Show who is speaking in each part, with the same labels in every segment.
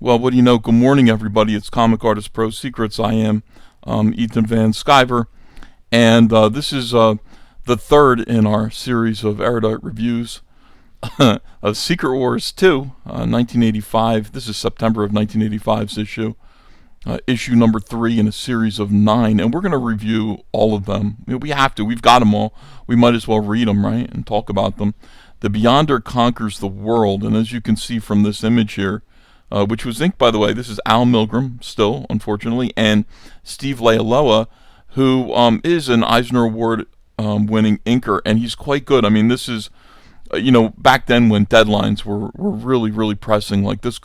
Speaker 1: Well, what do you know? Good morning, everybody. It's Comic Artist Pro Secrets. I am Ethan Van Sciver, and this is the third in our series of erudite reviews of Secret Wars 2, 1985. This is September of 1985's issue number 3 in a series of 9, and we're going to review all of them. We have to. We've got them all. We might as well read them, right, and talk about them. The Beyonder conquers the world, and as you can see from this image here, which was inked, by the way, this is Al Milgrom, still, unfortunately, and Steve Leialoha, who is an Eisner Award winning inker, and he's quite good. I mean, this is, back then when deadlines were really, really pressing, like this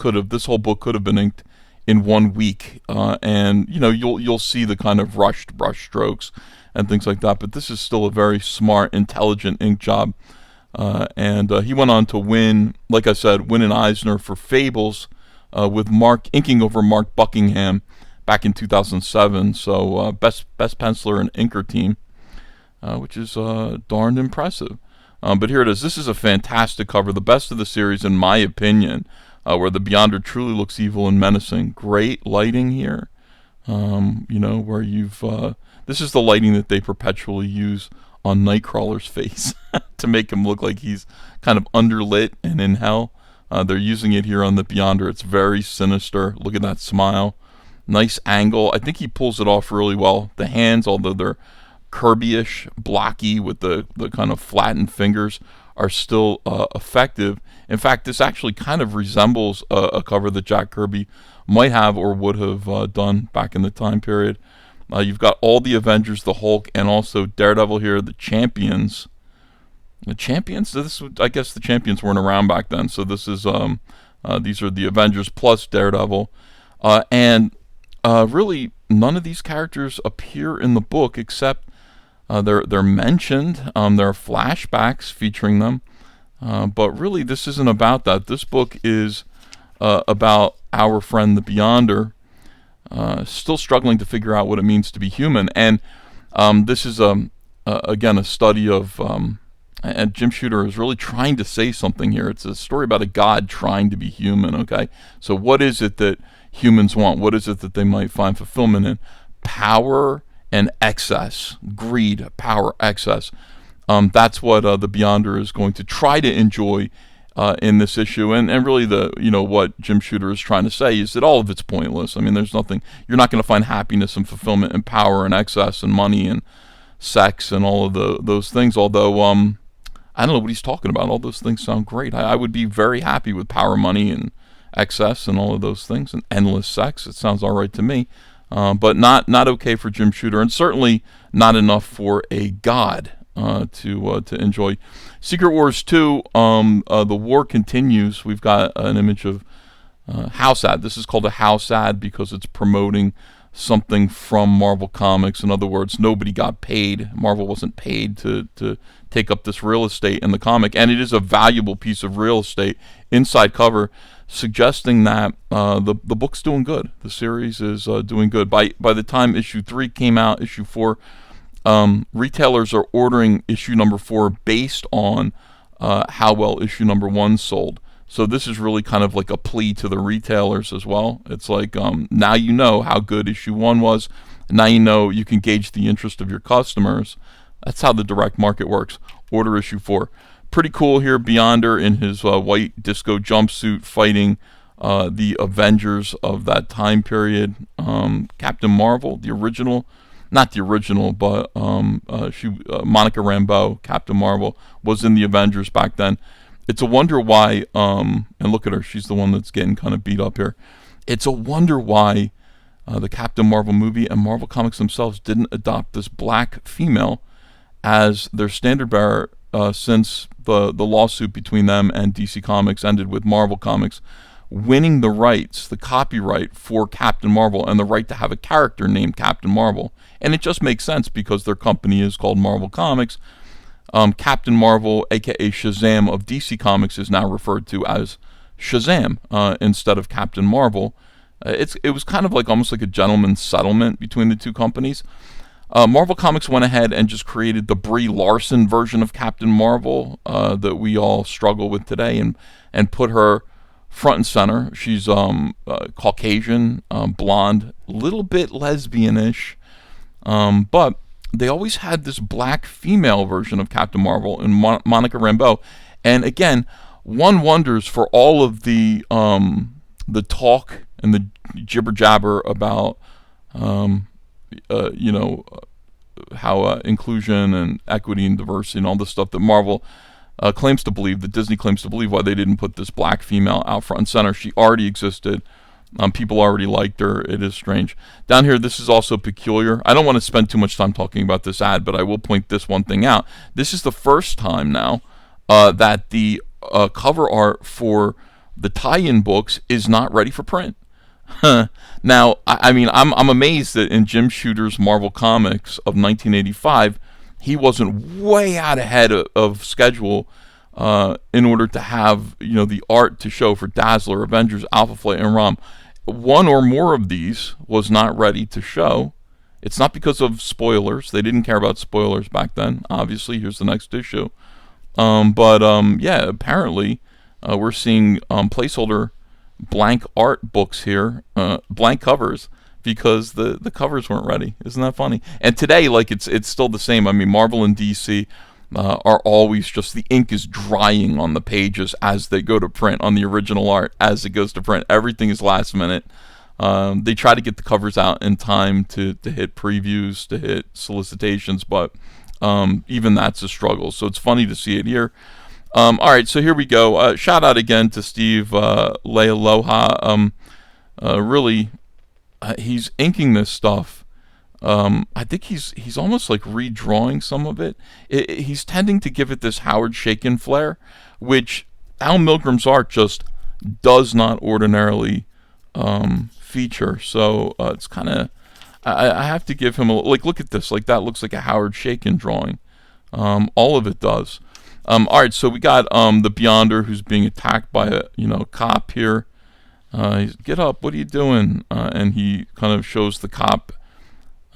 Speaker 1: whole book could have been inked in 1 week, and, you'll see the kind of rushed brush strokes and things like that, but this is still a very smart, intelligent ink job, and he went on to win, like I said, win an Eisner for Fables, with inking over Mark Buckingham back in 2007. So best penciler and inker team, which is darned impressive. But here it is. This is a fantastic cover, the best of the series in my opinion, where the Beyonder truly looks evil and menacing. Great lighting here. Where this is the lighting that they perpetually use on Nightcrawler's face to make him look like he's kind of underlit and in hell. They're using it here on the Beyonder. It's very sinister. Look at that smile. Nice angle. I think he pulls it off really well. The hands, although they're Kirby-ish, blocky with the kind of flattened fingers, are still effective. In fact, this actually kind of resembles a cover that Jack Kirby might have or would have done back in the time period. You've got all the Avengers, the Hulk, and also Daredevil here, the Champions. The Champions? I guess the Champions weren't around back then, so this is these are the Avengers plus Daredevil, and really none of these characters appear in the book except they're mentioned. There are flashbacks featuring them, but really this isn't about that. This book is about our friend the Beyonder, still struggling to figure out what it means to be human, and this is again a study of. And Jim Shooter is really trying to say something here. It's a story about a god trying to be human, okay? So what is it that humans want? What is it that they might find fulfillment in? Power and excess. Greed, power, excess. That's what the Beyonder is going to try to enjoy in this issue. And really what Jim Shooter is trying to say is that all of it's pointless. I mean, there's nothing, you're not going to find happiness and fulfillment in power and excess and money and sex and all of those things, although I don't know what he's talking about. All those things sound great. I would be very happy with power, money, and excess, and all of those things, and endless sex. It sounds all right to me, but not okay for Jim Shooter, and certainly not enough for a god to enjoy. Secret Wars 2. The war continues. We've got an image of house ad. This is called a house ad because it's promoting something from Marvel Comics. In other words, nobody got paid. Marvel wasn't paid to take up this real estate in the comic, and it is a valuable piece of real estate. Inside cover suggesting that the book's doing good. The series is doing good. By the time issue 3 came out, issue 4, retailers are ordering issue number 4 based on how well issue number 1 sold. So this is really kind of like a plea to the retailers as well. It's like, now you know how good issue 1 was. Now you know you can gauge the interest of your customers. That's how the direct market works. Order issue 4. Pretty cool here. Beyonder in his white disco jumpsuit fighting the Avengers of that time period. Captain Marvel, the original. Not the original, but Monica Rambeau, Captain Marvel, was in the Avengers back then. It's a wonder why, and look at her, she's the one that's getting kind of beat up here. It's a wonder why the Captain Marvel movie and Marvel Comics themselves didn't adopt this black female as their standard bearer since the lawsuit between them and DC Comics ended with Marvel Comics winning the rights, the copyright for Captain Marvel and the right to have a character named Captain Marvel. And it just makes sense because their company is called Marvel Comics. Captain Marvel, aka Shazam of DC Comics, is now referred to as Shazam instead of Captain Marvel. It was kind of like almost like a gentleman's settlement between the two companies. Marvel Comics went ahead and just created the Brie Larson version of Captain Marvel that we all struggle with today, and put her front and center. She's Caucasian, blonde, little bit lesbian-ish, but they always had this black female version of Captain Marvel in Monica Rambeau. And again, one wonders, for all of the talk and the jibber jabber about how inclusion and equity and diversity and all this stuff that Marvel claims to believe, that Disney claims to believe, why they didn't put this black female out front and center. She already existed. People already liked her. It is strange. Down here, this is also peculiar. I don't want to spend too much time talking about this ad, but I will point this one thing out. This is the first time now that the cover art for the tie-in books is not ready for print. Now, I mean, I'm amazed that in Jim Shooter's Marvel Comics of 1985, he wasn't way out ahead of schedule in order to have, the art to show for Dazzler, Avengers, Alpha Flight, and Rom. One or more of these was not ready to show. It's not because of spoilers. They didn't care about spoilers back then. Obviously, here's the next issue. Yeah, apparently we're seeing placeholder blank art books here, blank covers, because the covers weren't ready. Isn't that funny? And today, like, it's still the same. I mean, Marvel and DC are always just, the ink is drying on the pages as they go to print, on the original art as it goes to print. Everything is last minute. They try to get the covers out in time to hit previews, to hit solicitations, but even that's a struggle. So it's funny to see it here. All right, so here we go. Shout out again to Steve Leialoha. Really, he's inking this stuff. I think he's almost like redrawing some of it. He's tending to give it this Howard Chaykin flair, which Al Milgram's art just does not ordinarily feature. So it's kind of, I have to give him look at this. Like, that looks like a Howard Chaykin drawing. All of it does. All right, so we got the Beyonder, who's being attacked by a cop here. He's, get up, what are you doing? And he kind of shows the cop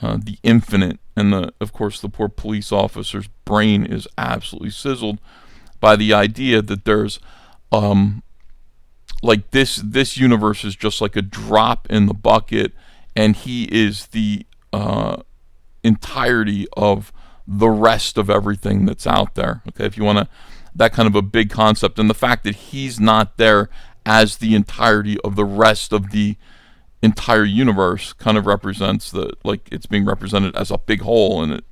Speaker 1: the infinite, and of course the poor police officer's brain is absolutely sizzled by the idea that there's like this universe is just like a drop in the bucket, and he is the entirety of the rest of everything that's out there. Okay, if you want that kind of a big concept, and the fact that he's not there as the entirety of the rest of the entire universe kind of represents it's being represented as a big hole, and it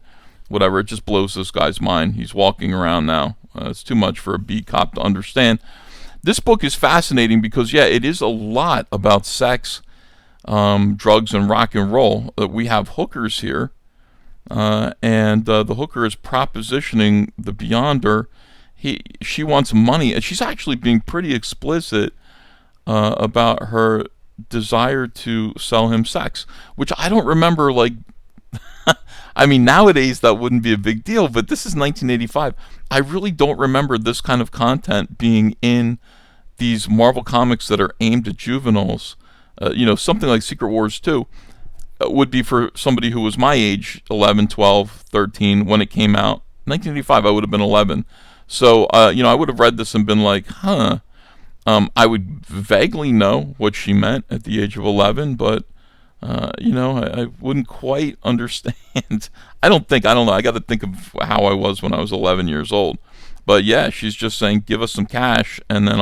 Speaker 1: just blows this guy's mind. He's walking around now. It's too much for a beat cop to understand. This book is fascinating because, yeah, it is a lot about sex, drugs, and rock and roll. We have hookers here. And the hooker is propositioning the Beyonder. She wants money, and she's actually being pretty explicit about her desire to sell him sex, which I don't remember. Like, I mean, nowadays that wouldn't be a big deal, but this is 1985. I really don't remember this kind of content being in these Marvel comics that are aimed at juveniles. Something like Secret Wars 2 would be for somebody who was my age, 11, 12, 13, when it came out. 1985, I would have been 11. So, I would have read this and been like, huh. I would vaguely know what she meant at the age of 11, but, I wouldn't quite understand. I don't know. I got to think of how I was when I was 11 years old. But yeah, she's just saying, give us some cash, and then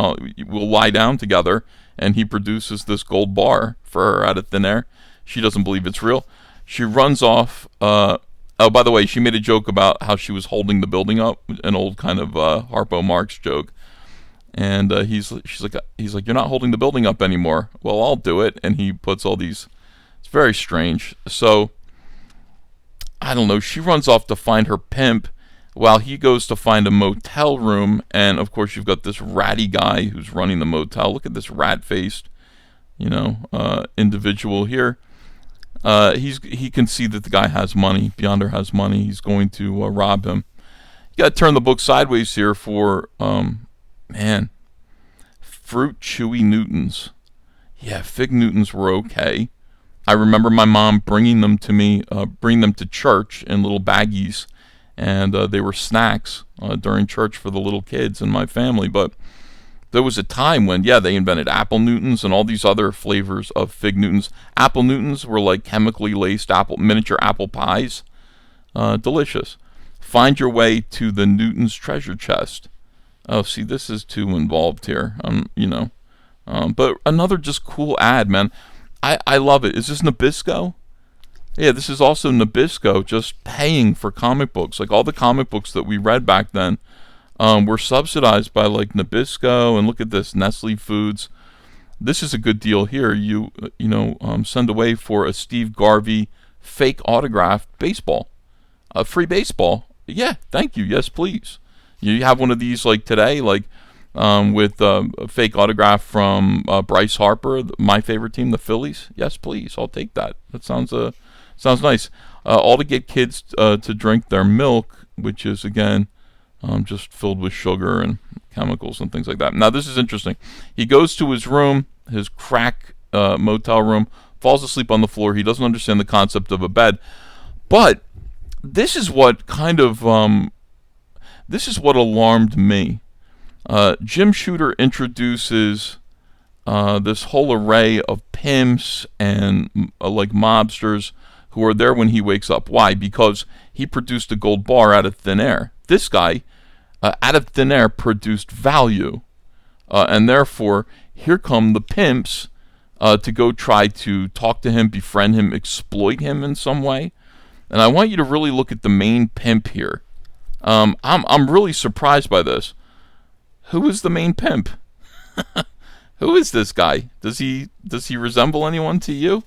Speaker 1: we'll lie down together, and he produces this gold bar for her out of thin air. She doesn't believe it's real. She runs off. Oh, by the way, she made a joke about how she was holding the building up, an old kind of Harpo Marx joke. And he's like, you're not holding the building up anymore. Well, I'll do it. And he puts all these. It's very strange. So, I don't know. She runs off to find her pimp while he goes to find a motel room. And, of course, you've got this ratty guy who's running the motel. Look at this rat-faced, individual here. He can see that the guy has money. Beyonder has money. He's going to rob him. You got to turn the book sideways here for, Fruit Chewy Newtons. Yeah, Fig Newtons were okay. I remember my mom bringing them to me, bringing them to church in little baggies, and they were snacks during church for the little kids in my family. But There was a time when, yeah, they invented Apple Newtons and all these other flavors of Fig Newtons. Apple Newtons were like chemically laced miniature apple pies. Delicious. Find your way to the Newton's treasure chest. Oh, see, this is too involved here. But another just cool ad, man. I love it. Is this Nabisco? Yeah, this is also Nabisco just paying for comic books. Like all the comic books that we read back then were subsidized by like Nabisco. And look at this, Nestle Foods. This is a good deal here. You send away for a Steve Garvey fake autographed baseball. Free baseball. Yeah, thank you. Yes, please. You have one of these like today, like with a fake autograph from Bryce Harper, my favorite team, the Phillies. Yes, please. I'll take that. That sounds nice. All to get kids to drink their milk, which is again just filled with sugar and chemicals and things like that. Now this is interesting. He goes to his room, his crack motel room, falls asleep on the floor. He doesn't understand the concept of a bed, but this is what kind of this is what alarmed me. Jim Shooter introduces this whole array of pimps and like mobsters who are there when he wakes up. Why? Because he produced a gold bar out of thin air. This guy, out of thin air, produced value. And therefore, here come the pimps to go try to talk to him, befriend him, exploit him in some way. And I want you to really look at the main pimp here. I'm really surprised by this. Who is the main pimp? Who is this guy? Does he resemble anyone to you?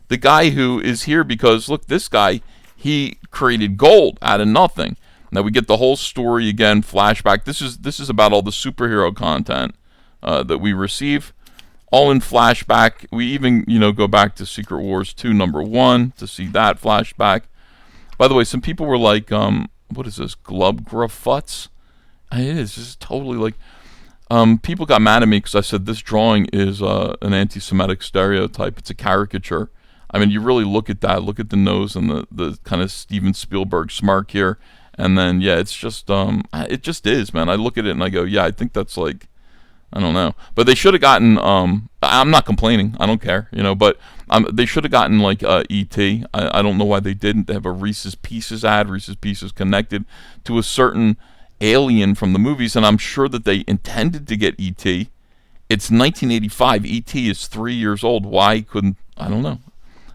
Speaker 1: The guy who is here because, look, this guy, he created gold out of nothing. Now we get the whole story again, flashback. This is about all the superhero content that we receive, all in flashback. We even go back to Secret Wars 2 #1 to see that flashback. By the way, some people were like, what is this, Glubgrafutz? It is. This is totally like. People got mad at me because I said this drawing is an anti-Semitic stereotype. It's a caricature. I mean, you really look at that. Look at the nose and the kind of Steven Spielberg smirk here, and then it's just it just is, man. I look at it and I go, yeah, I think that's like, I don't know, but they should have gotten. I'm not complaining. I don't care, but they should have gotten like E.T. I don't know why they didn't. They have a Reese's Pieces ad. Reese's Pieces connected to a certain alien from the movies, and I'm sure that they intended to get E.T. It's 1985. E.T. is 3 years old. Why couldn't, I don't know.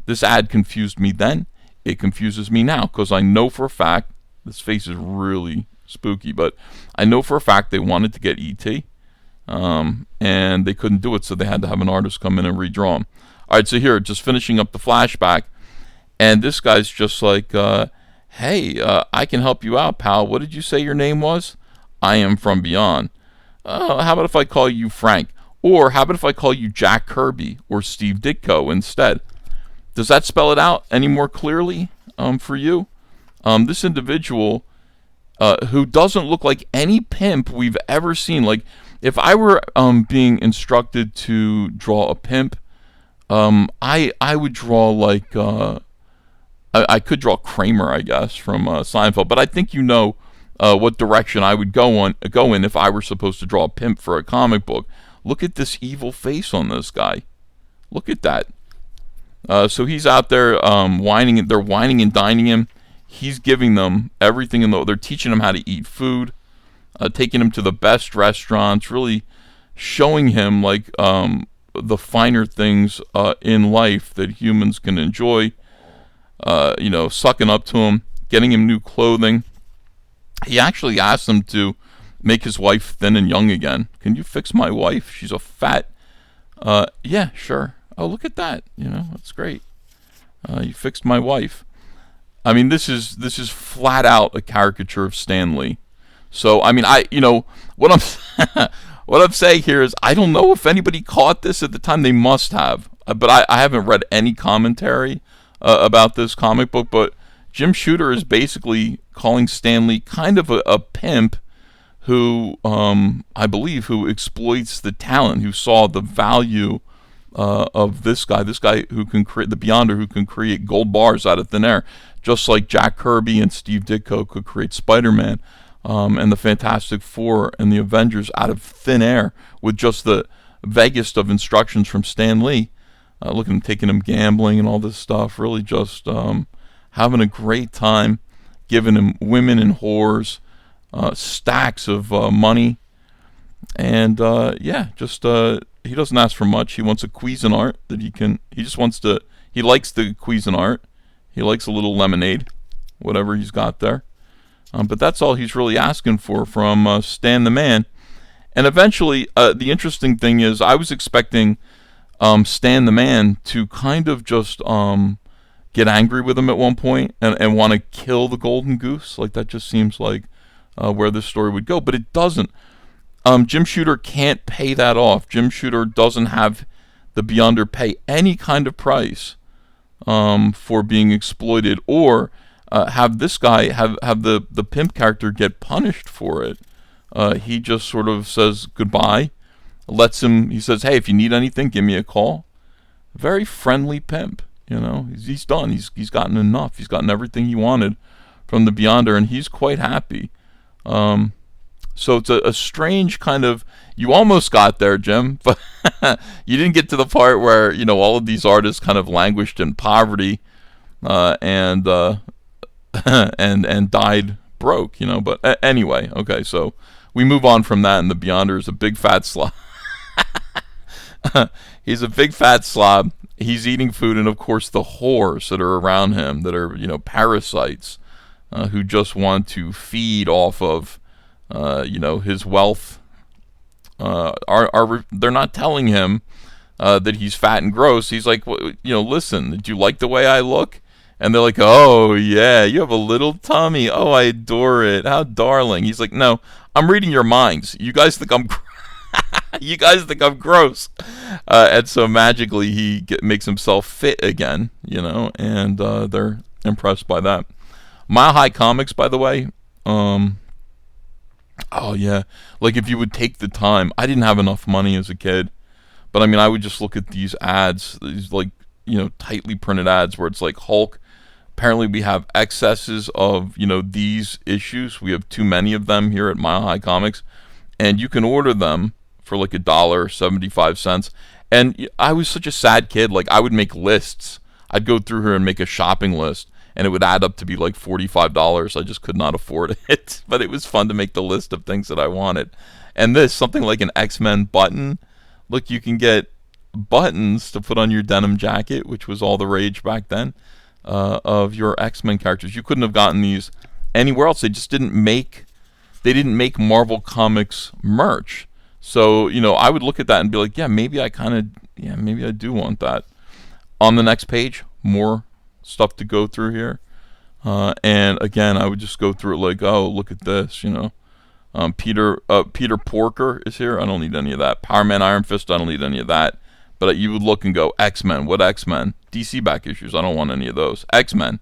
Speaker 1: This ad confused me then. It confuses me now because I know for a fact, this face is really spooky, but I know for a fact they wanted to get E.T. And they couldn't do it, so they had to have an artist come in and redraw him. All right, so here, just finishing up the flashback, and this guy's just like, hey, I can help you out, pal. What did you say your name was? I am from beyond. How about if I call you Frank? Or how about if I call you Jack Kirby or Steve Ditko instead? Does that spell it out any more clearly for you? This individual who doesn't look like any pimp we've ever seen. Like, if I were being instructed to draw a pimp, I would draw like... I could draw Kramer, I guess, from Seinfeld, but I think what direction I would go in if I were supposed to draw a pimp for a comic book. Look at this evil face on this guy. Look at that. So he's out there whining. They're whining and dining him. He's giving them everything they're teaching him how to eat food, taking him to the best restaurants, really showing him like the finer things in life that humans can enjoy. Sucking up to him, getting him new clothing. He actually asked him to make his wife thin and young again. Can you fix my wife? She's a fat. Yeah, sure. Oh, look at that. That's great. You fixed my wife. I mean, this is flat out a caricature of Stan Lee. So, I mean, what I'm what I'm saying here is I don't know if anybody caught this at the time. They must have, but I haven't read any commentary about this comic book, but Jim Shooter is basically calling Stan Lee kind of a pimp who, I believe, who exploits the talent, who saw the value of this guy who can create, the Beyonder, who can create gold bars out of thin air, just like Jack Kirby and Steve Ditko could create Spider-Man and the Fantastic Four and the Avengers out of thin air with just the vaguest of instructions from Stan Lee. Look at him taking him gambling and all this stuff. Really just having a great time, giving him women and whores, stacks of money. And he doesn't ask for much. He wants a Cuisinart that he likes the Cuisinart. He likes a little lemonade, whatever he's got there. But that's all he's really asking for from Stan the Man. And eventually, the interesting thing is, I was expecting Stan the Man to kind of just get angry with him at one point and want to kill the Golden Goose. Like, that just seems like where this story would go. But it doesn't. Jim Shooter can't pay that off. Jim Shooter doesn't have the Beyonder pay any kind of price for being exploited, or have this guy have the pimp character get punished for it. He just sort of says goodbye, he says, hey, if you need anything, give me a call. Very friendly pimp, he's done. He's gotten enough. He's gotten everything he wanted from the Beyonder, and he's quite happy. So it's a strange kind of, you almost got there, Jim, but you didn't get to the part where, all of these artists kind of languished in poverty, and died broke, but anyway, okay, so we move on from that, and the Beyonder is a big fat slob. He's a big fat slob. He's eating food, and of course the whores that are around him that are, parasites, who just want to feed off of his wealth, they're not telling him that he's fat and gross. He's like, listen, did you like the way I look? And they're like, oh yeah, you have a little tummy. Oh, I adore it. How darling. He's like, no, I'm reading your minds. You guys think I'm gross. And so magically he makes himself fit again, and they're impressed by that. Mile High Comics, by the way, oh yeah, like if you would take the time, I didn't have enough money as a kid, but I mean, I would just look at these ads, these tightly printed ads where it's like Hulk. Apparently we have excesses of, these issues. We have too many of them here at Mile High Comics, and you can order them for like $1.75. And I was such a sad kid. Like, I would make lists. I'd go through here and make a shopping list, and it would add up to be like $45. I just could not afford it. But it was fun to make the list of things that I wanted. And something like an X-Men button. Look, you can get buttons to put on your denim jacket, which was all the rage back then, of your X-Men characters. You couldn't have gotten these anywhere else. They just didn't make Marvel Comics merch. So, I would look at that and be like, yeah, maybe I do want that. On the next page, more stuff to go through here, and again, I would just go through it like, oh, look at this, Peter Porker is here. I don't need any of that. Power Man, Iron Fist, I don't need any of that. But you would look and go, X-Men, what X-Men? DC back issues, I don't want any of those. X-Men,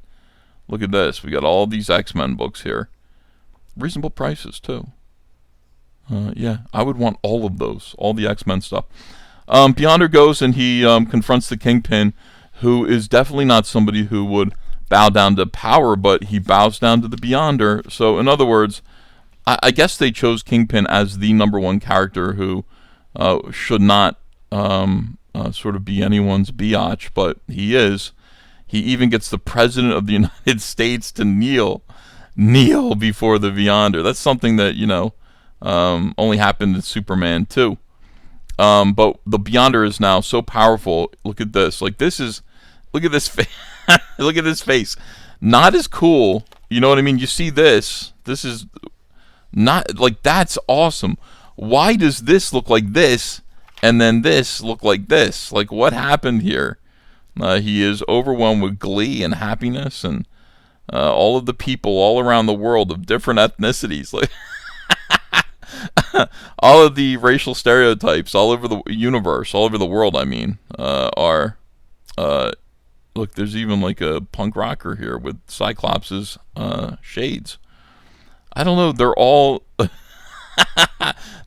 Speaker 1: look at this. We got all these X-Men books here, reasonable prices too. Yeah, I would want all of those, all the X-Men stuff. Beyonder goes and he confronts the Kingpin, who is definitely not somebody who would bow down to power, but he bows down to the Beyonder. So, in other words, I guess they chose Kingpin as the number one character who should not sort of be anyone's biatch, but he is. He even gets the President of the United States to kneel before the Beyonder. That's something that, only happened in Superman 2. But the Beyonder is now so powerful. Look at this. Look at this look at this face. Not as cool. You know what I mean? You see this. This is not, like, that's awesome. Why does this look like this and then this look like this? Like, what happened here? He is overwhelmed with glee and happiness, and all of the people all around the world of different ethnicities, like all of the racial stereotypes all over the universe, all over the world, I mean, are look, there's even like a punk rocker here with Cyclops' shades. I don't know, they're all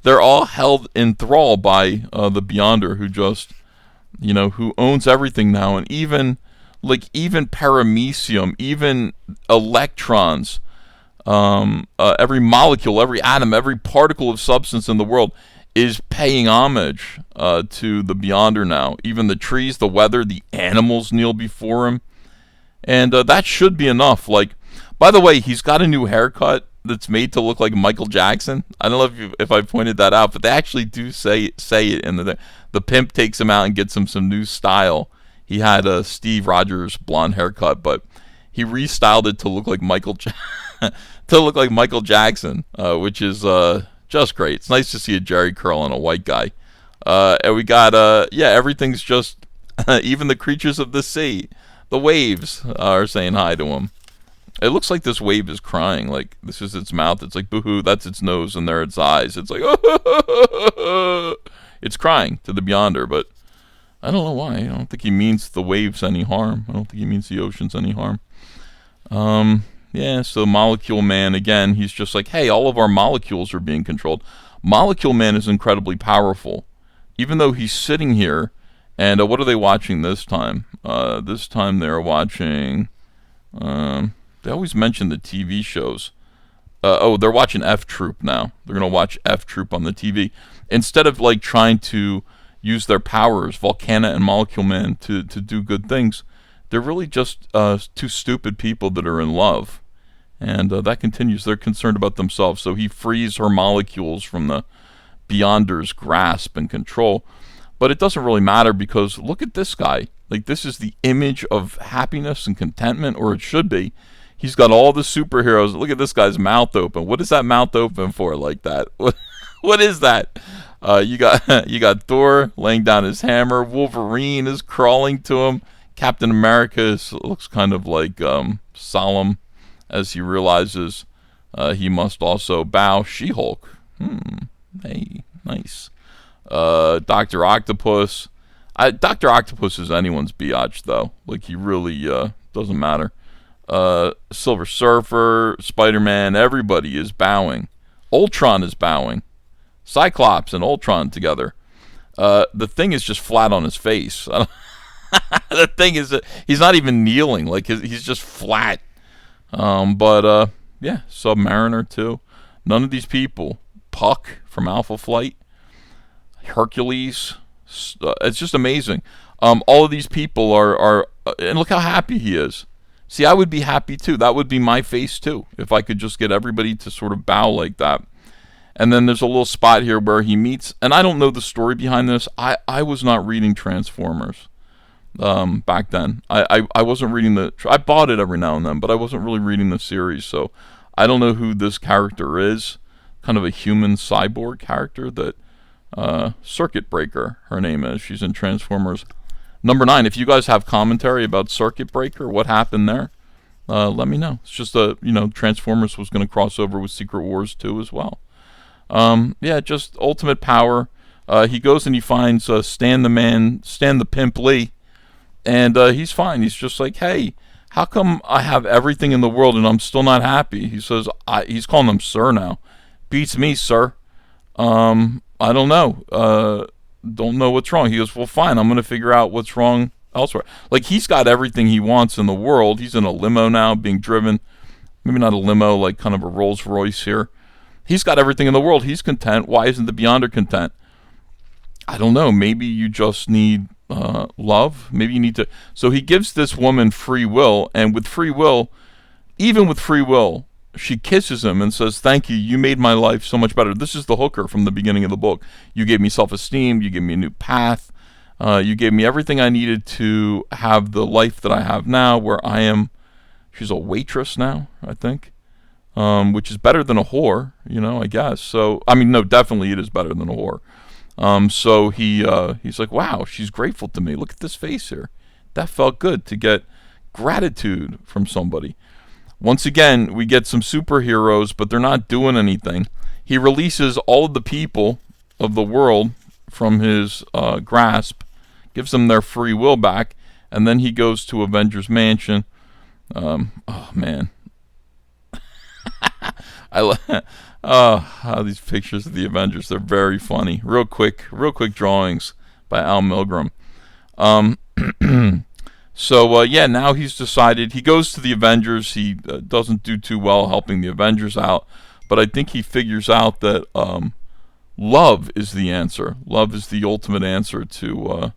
Speaker 1: they're all held in thrall by the Beyonder, who just, who owns everything now. And even Paramecium, even electrons, Every molecule, every atom, every particle of substance in the world is paying homage to the Beyonder now. Even the trees, the weather, the animals kneel before him. And that should be enough. Like, by the way, he's got a new haircut that's made to look like Michael Jackson. I don't know if I pointed that out, but they actually do say it in the pimp takes him out and gets him some new style. He had a Steve Rogers blonde haircut, but he restyled it to look like Michael Jackson, which is just great. It's nice to see a Jerry curl on a white guy. And we got everything's just even the creatures of the sea, the waves are saying hi to him. It looks like this wave is crying. Like, this is its mouth. It's like, boo-hoo, that's its nose, and there its eyes. It's like, it's crying to the Beyonder, but I don't know why. I don't think he means the waves any harm. I don't think he means the oceans any harm. So Molecule Man, again, he's just like, hey, all of our molecules are being controlled. Molecule Man is incredibly powerful. Even though he's sitting here, and what are they watching this time? This time they're watching... they always mention the TV shows. They're watching F Troop now. They're going to watch F Troop on the TV. Instead of like trying to use their powers, Volcana and Molecule Man, to do good things, they're really just two stupid people that are in love. And that continues. They're concerned about themselves. So he frees her molecules from the Beyonder's grasp and control. But it doesn't really matter because look at this guy. Like, this is the image of happiness and contentment, or it should be. He's got all the superheroes. Look at this guy's mouth open. What is that mouth open for like that? What is that? You got Thor laying down his hammer. Wolverine is crawling to him. Captain America looks kind of like solemn as he realizes he must also bow. She-Hulk. Hey, nice. Dr. Octopus. Dr. Octopus is anyone's biatch, though. Like, he really doesn't matter. Silver Surfer, Spider-Man, everybody is bowing. Ultron is bowing. Cyclops and Ultron together. The Thing is just flat on his face. The Thing is, he's not even kneeling. Like, he's just flat. Submariner too. None of these people. Puck from Alpha Flight. Hercules. It's just amazing. All of these people are and look how happy he is. See, I would be happy too. That would be my face too, if I could just get everybody to sort of bow like that. And then there's a little spot here where he meets, and I don't know the story behind this. I was not reading Transformers back then. I wasn't reading I bought it every now and then, but I wasn't really reading the series, so I don't know who this character is. Kind of a human cyborg character that Circuit Breaker, her name is. She's in Transformers number 9. If you guys have commentary about Circuit Breaker, what happened there, let me know. It's just Transformers was going to cross over with Secret Wars 2 as well. Just ultimate power. He goes and he finds Stan the Pimp Lee, and he's fine. He's just like, hey, how come I have everything in the world and I'm still not happy? He says, he's calling him sir now. Beats me, sir. I don't know. Don't know what's wrong. He goes, well, fine. I'm going to figure out what's wrong elsewhere. Like, he's got everything he wants in the world. He's in a limo now, being driven. Maybe not a limo, like kind of a Rolls Royce here. He's got everything in the world. He's content. Why isn't the Beyonder content? I don't know. Maybe you just need love. Maybe you need to. So he gives this woman free will, and with free will, even with free will, she kisses him and says, thank you. You made my life so much better. This is the hooker from the beginning of the book. You gave me self-esteem. You gave me a new path. You gave me everything I needed to have the life that I have now, where I am. She's a waitress now, I think. Which is better than a whore, I guess. So, I mean, no, definitely it is better than a whore. So he's like, wow, she's grateful to me. Look at this face here. That felt good to get gratitude from somebody. Once again, we get some superheroes, but they're not doing anything. He releases all of the people of the world from his grasp, gives them their free will back, and then he goes to Avengers Mansion. Oh, man. These pictures of the Avengers, they're very funny. Real quick drawings by Al Milgrom. So yeah, now he's decided he goes to the Avengers. He doesn't do too well helping the Avengers out, but I think he figures out that love is the answer. Love is the ultimate answer to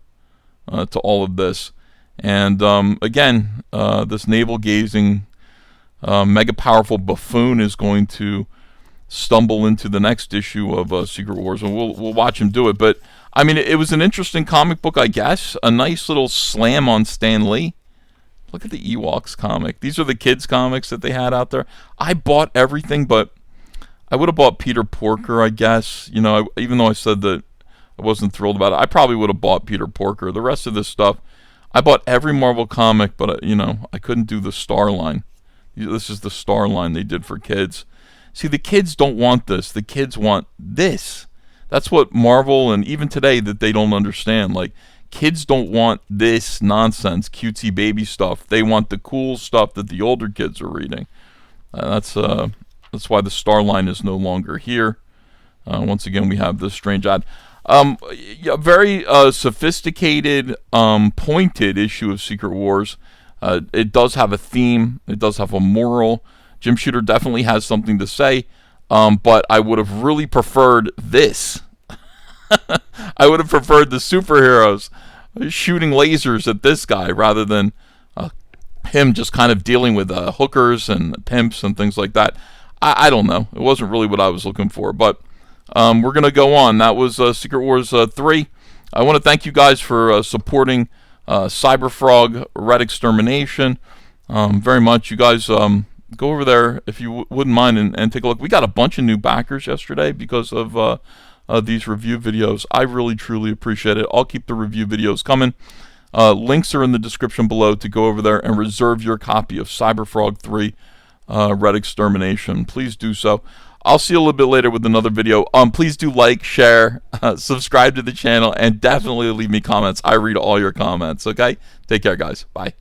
Speaker 1: all of this. And again, this navel-gazing, mega powerful buffoon is going to stumble into the next issue of Secret Wars, and we'll watch him do it. But I mean, it was an interesting comic book, I guess. A nice little slam on Stan Lee. Look at the Ewoks comic. These are the kids' comics that they had out there. I bought everything, but I would have bought Peter Porker, I guess. You know, even though I said that I wasn't thrilled about it, I probably would have bought Peter Porker. The rest of this stuff, I bought every Marvel comic, but you know, I couldn't do the Star line. This is the Star line they did for kids. See, the kids don't want this. The kids want this. That's what Marvel, and even today, that they don't understand. Like, kids don't want this nonsense, cutesy baby stuff. They want the cool stuff that the older kids are reading. That's why the Star line is no longer here. Once again, we have this strange ad. A very sophisticated, pointed issue of Secret Wars. It does have a theme. It does have a moral. Jim Shooter definitely has something to say. But I would have really preferred this. I would have preferred the superheroes shooting lasers at this guy rather than him just kind of dealing with hookers and pimps and things like that. I don't know. It wasn't really what I was looking for. But we're going to go on. That was Secret Wars 3. I want to thank you guys for supporting Cyberfrog Red Extermination very much. You guys go over there if you wouldn't mind and take a look. We got a bunch of new backers yesterday because of these review videos. I really, truly appreciate it. I'll keep the review videos coming. Links are in the description below to go over there and reserve your copy of Cyberfrog 3 Red Extermination. Please do so. I'll see you a little bit later with another video. Please do like, share, subscribe to the channel, and definitely leave me comments. I read all your comments, okay? Take care, guys. Bye.